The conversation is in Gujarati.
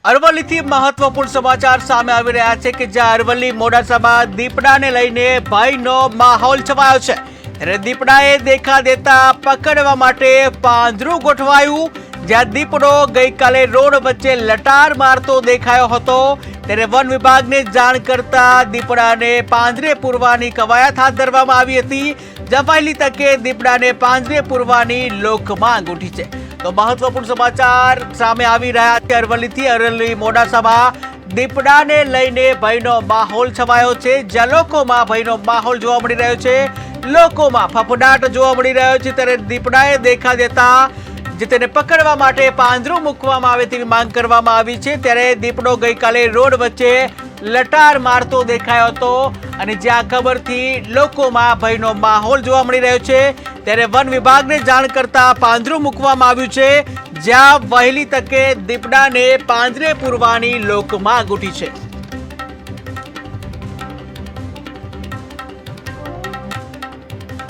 અરવલ્લીથી મહત્વપૂર્ણ સમાચાર સામે આવી રહ્યા છે કે જ્યાં અરવલ્લી મોડાસામાં દીપડાને લઈને ભયનો માહોલ છવાયો છે ત્યારે દીપડાએ દેખા દેતા પકડવા માટે પાંજરું ગોઠવાયું। જ્યાં દીપડો ગઈકાલે રોડ વચ્ચે લટાર મારતો દેખાયો હતો ત્યારે વન વિભાગને જાણ કરતા દીપડાને પાંજરે પૂરવાની કવાયત હાથ ધરવામાં આવી હતી। જ્યાં પહેલી તકે દીપડાને પાંજરે પૂરવાની લોકમાંગ ઉઠી છે। તો મહત્વપૂર્ણ સમાચાર સામે આવી રહ્યા છે અરવલ્લીથી। અરવલ્લી મોડાસામાં દીપડાને લઈને ભયનો માહોલ છવાયો છે જ્યાં લોકોમાં ભયનો માહોલ જોવા મળી રહ્યો છે, લોકોમાં ફફડાટ જોવા મળી રહ્યો છે ત્યારે દીપડાએ દેખા દેતા જે તેને પકડવા માટે પાંજરું મૂકવામાં આવે તેવી માંગ કરવામાં આવી છે। ત્યારે દીપડો ગઈકાલે રોડ વચ્ચે લટાર મારતો દેખાયો હતો અને જ્યાં ખબરથી લોકોમાં ભયનો માહોલ જોવા મળી રહ્યો છે ત્યારે વન વિભાગને જાણ કરતા પાંજરું મૂકવામાં આવ્યું છે જ્યાં વહેલી તકે દીપડાને પાંજરે પૂરવાની લોકમાંગ ઉઠી છે।